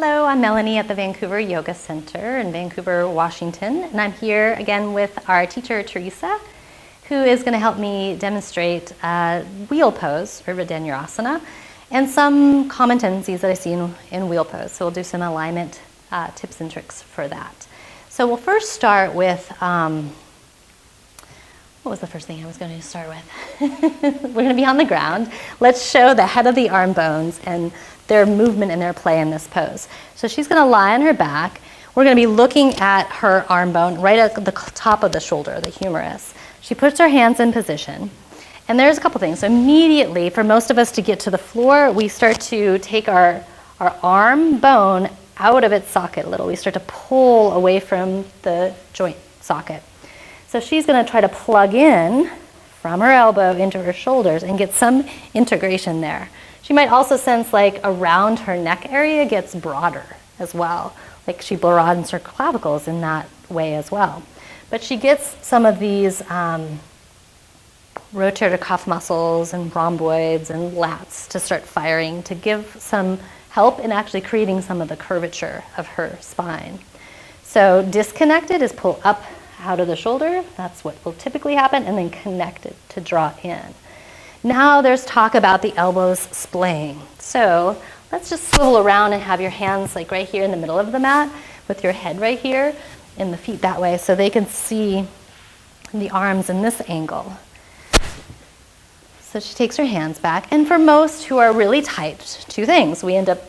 Hello, I'm Melonie at the Vancouver Yoga Center in Vancouver, Washington, and I'm here again with our teacher, Teresa, who is going to help me demonstrate wheel pose, Urdhva Dhanurasana, and some common tendencies that I see in wheel pose. So we'll do some alignment tips and tricks for that. So we'll first start with, what was the first thing I was going to start with? We're going to be on the ground. Let's show the head of the arm bones and their movement and their play in this pose. So she's going to lie on her back. We're going to be looking at her arm bone right at the top of the shoulder, the humerus. She puts her hands in position. And there's a couple things. So immediately, for most of us to get to the floor, we start to take our arm bone out of its socket a little. We start to pull away from the joint socket. So she's going to try to plug in from her elbow into her shoulders and get some integration there. She might also sense like around her neck area gets broader as well. Like she broadens her clavicles in that way as well. But she gets some of these rotator cuff muscles and rhomboids and lats to start firing to give some help in actually creating some of the curvature of her spine. So disconnected is pull up out of the shoulder. That's what will typically happen, and then connected to draw in. Now there's talk about the elbows splaying. So let's just swivel around and have your hands like right here in the middle of the mat with your head right here and the feet that way so they can see the arms in this angle. So she takes her hands back, and for most who are really tight, two things. We end up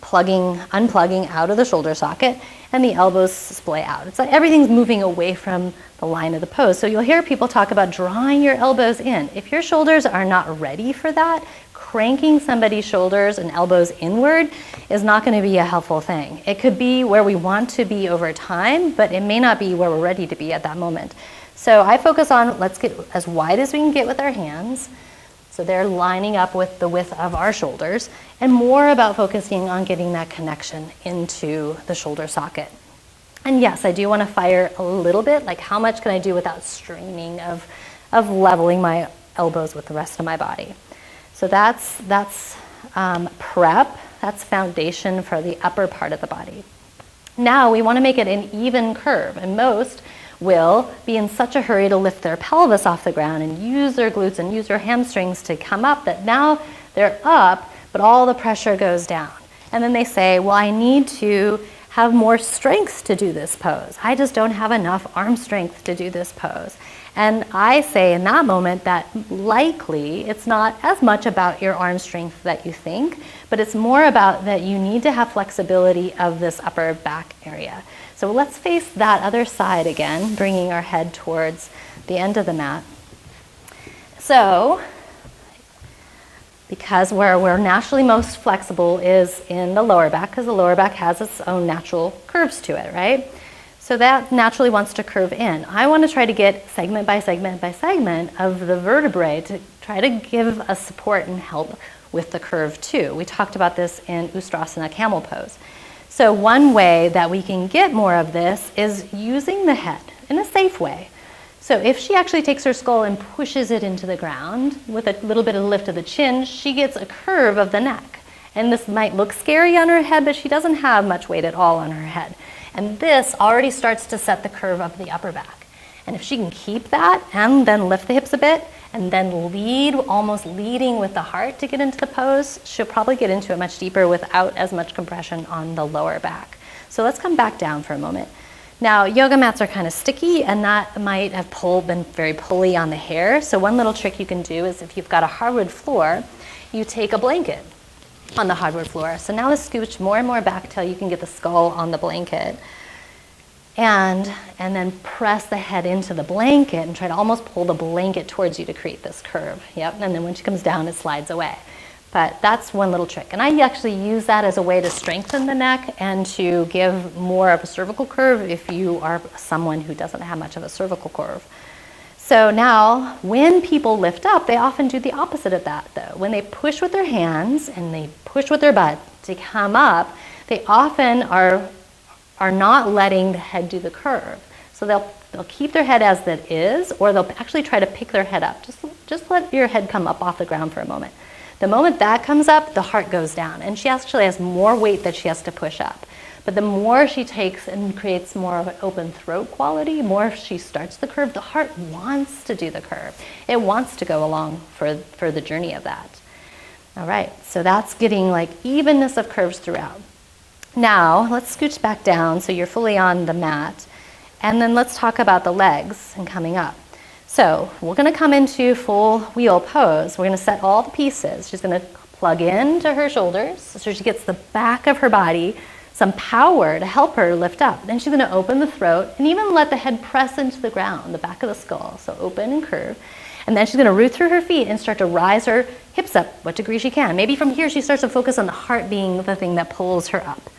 unplugging out of the shoulder socket, and the elbows splay out. It's like everything's moving away from the line of the pose. So you'll hear people talk about drawing your elbows in. If your shoulders are not ready for that, cranking somebody's shoulders and elbows inward is not going to be a helpful thing. It could be where we want to be over time, but it may not be where we're ready to be at that moment. So I focus on let's get as wide as we can get with our hands. So they're lining up with the width of our shoulders, and more about focusing on getting that connection into the shoulder socket. And yes, I do want to fire a little bit, like how much can I do without straining of leveling my elbows with the rest of my body. So that's prep, that's foundation for the upper part of the body. Now we want to make it an even curve, and most will be in such a hurry to lift their pelvis off the ground and use their glutes and use their hamstrings to come up that now they're up, but all the pressure goes down. And then they say, well, I need to have more strength to do this pose. I just don't have enough arm strength to do this pose. And I say in that moment that likely it's not as much about your arm strength that you think, but it's more about that you need to have flexibility of this upper back area. So let's face that other side again, bringing our head towards the end of the mat. So, because where we're naturally most flexible is in the lower back, because the lower back has its own natural curves to it, right? So that naturally wants to curve in. I want to try to get segment by segment by segment of the vertebrae to try to give us support and help with the curve too. We talked about this in Urdhva camel pose. So one way that we can get more of this is using the head in a safe way. So if she actually takes her skull and pushes it into the ground with a little bit of lift of the chin, she gets a curve of the neck. And this might look scary on her head, but she doesn't have much weight at all on her head. And this already starts to set the curve of the upper back. And if she can keep that and then lift the hips a bit and then lead, almost leading with the heart to get into the pose, she'll probably get into it much deeper without as much compression on the lower back. So let's come back down for a moment. Now, yoga mats are kind of sticky, and that might have been very pulley on the hair. So one little trick you can do is if you've got a hardwood floor, you take a blanket on the hardwood floor. So now let's scooch more and more back till you can get the skull on the blanket. And then press the head into the blanket and try to almost pull the blanket towards you to create this curve. Yep, and then when she comes down, it slides away. But that's one little trick. And I actually use that as a way to strengthen the neck and to give more of a cervical curve if you are someone who doesn't have much of a cervical curve. So now, when people lift up, they often do the opposite of that, though. When they push with their hands and they push with their butt to come up, they often are not letting the head do the curve. So they'll keep their head as it is, or they'll actually try to pick their head up. Just let your head come up off the ground for a moment. The moment that comes up, the heart goes down. And she actually has more weight that she has to push up. But the more she takes and creates more of an open throat quality, more she starts the curve, the heart wants to do the curve. It wants to go along for the journey of that. All right, so that's getting like evenness of curves throughout. Now, let's scooch back down so you're fully on the mat. And then let's talk about the legs and coming up. So we're going to come into full wheel pose. We're going to set all the pieces. She's going to plug into her shoulders so she gets the back of her body some power to help her lift up. Then she's going to open the throat and even let the head press into the ground, the back of the skull. So open and curve. And then she's going to root through her feet and start to rise her hips up what degree she can. Maybe from here she starts to focus on the heart being the thing that pulls her up.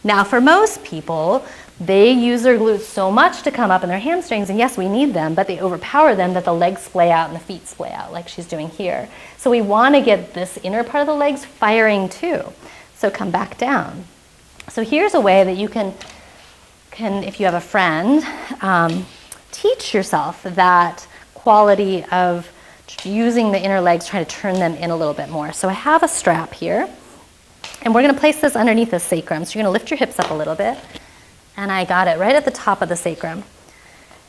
Now for most people, they use their glutes so much to come up in their hamstrings, and yes, we need them, but they overpower them that the legs splay out and the feet splay out like she's doing here. So we want to get this inner part of the legs firing too. So come back down. So here's a way that you can if you have a friend, teach yourself that quality of using the inner legs, trying to turn them in a little bit more. So I have a strap here, and we're going to place this underneath the sacrum. So you're going to lift your hips up a little bit, and I got it right at the top of the sacrum.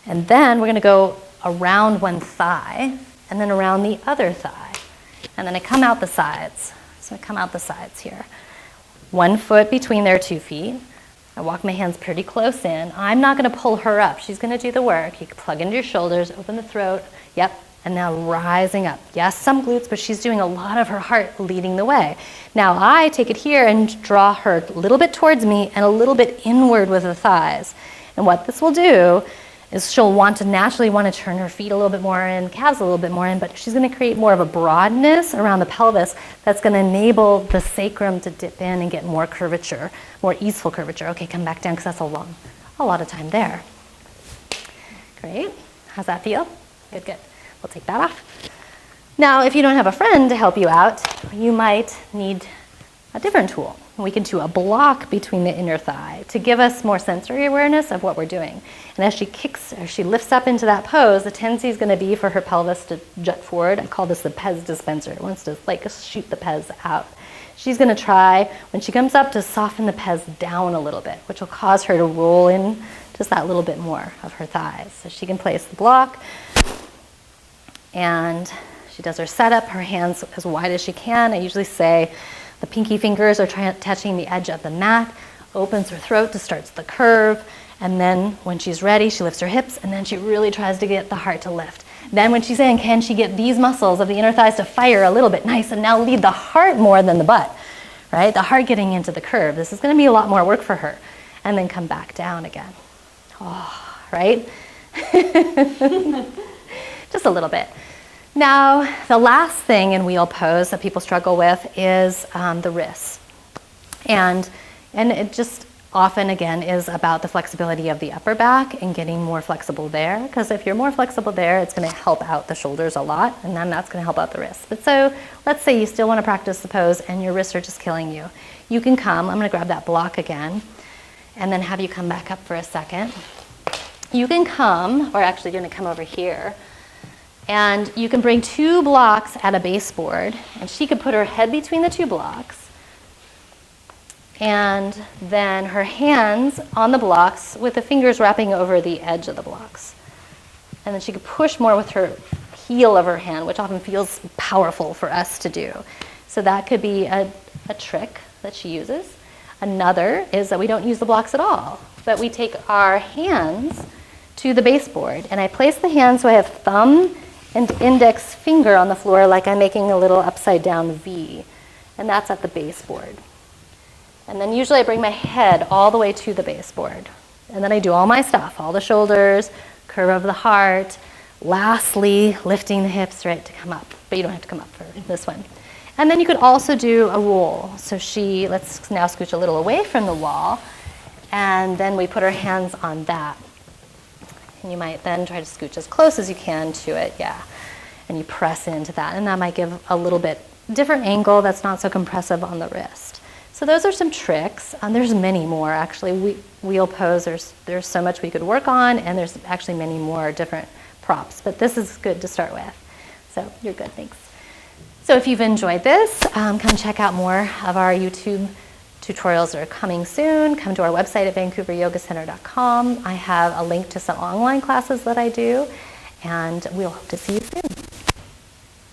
And then we're going to go around one thigh, and then around the other thigh. And then I come out the sides. So I come out the sides here. 1 foot between their 2 feet. I walk my hands pretty close in. I'm not going to pull her up. She's going to do the work. You can plug into your shoulders, open the throat. Yep. And now rising up. Yes, some glutes, but she's doing a lot of her heart leading the way. Now I take it here and draw her a little bit towards me and a little bit inward with the thighs. And what this will do is she'll naturally want to turn her feet a little bit more in, calves a little bit more in, but she's going to create more of a broadness around the pelvis that's going to enable the sacrum to dip in and get more curvature, more easeful curvature. Okay, come back down because that's a lot of time there. Great. How's that feel? Good, good. We'll take that off. Now, if you don't have a friend to help you out, you might need a different tool. We can do a block between the inner thigh to give us more sensory awareness of what we're doing. And as she kicks, or she lifts up into that pose, the tendency is going to be for her pelvis to jut forward. I call this the pez dispenser. It wants to like shoot the pez out. She's going to try, when she comes up, to soften the pez down a little bit, which will cause her to roll in just that little bit more of her thighs. So she can place the block, and she does her setup, her hands as wide as she can. I usually say the pinky fingers are touching the edge of the mat, opens her throat to start the curve, and then when she's ready, she lifts her hips, and then she really tries to get the heart to lift. Then when she's in, can she get these muscles of the inner thighs to fire a little bit? Nice, and now lead the heart more than the butt, right? The heart getting into the curve. This is going to be a lot more work for her. And then come back down again. Oh, right? Just a little bit. Now, the last thing in wheel pose that people struggle with is the wrists. And it just often, again, is about the flexibility of the upper back and getting more flexible there. Because if you're more flexible there, it's going to help out the shoulders a lot, and then that's going to help out the wrists. But so let's say you still want to practice the pose and your wrists are just killing you. You can come, I'm going to grab that block again, and then have you come back up for a second. You can come, or actually you're going to come over here, and you can bring 2 blocks at a baseboard, and she could put her head between the 2 blocks, and then her hands on the blocks with the fingers wrapping over the edge of the blocks. And then she could push more with her heel of her hand, which often feels powerful for us to do. So that could be a trick that she uses. Another is that we don't use the blocks at all, but we take our hands to the baseboard, and I place the hands so I have thumb and index finger on the floor like I'm making a little upside down V, and that's at the baseboard. And then usually I bring my head all the way to the baseboard, and then I do all my stuff, all the shoulders, curve of the heart, lastly lifting the hips right to come up, but you don't have to come up for this one. And then you could also do a roll. So let's now scooch a little away from the wall, and then we put our hands on that. And you might then try to scooch as close as you can to it, yeah. And you press into that, and that might give a little bit different angle that's not so compressive on the wrist. So those are some tricks. There's many more, actually. Wheel pose, there's so much we could work on, and there's actually many more different props. But this is good to start with. So you're good, thanks. So if you've enjoyed this, come check out more of our YouTube tutorials that are coming soon. Come to our website at vancouveryogacenter.com. I have a link to some online classes that I do, and we'll hope to see you soon.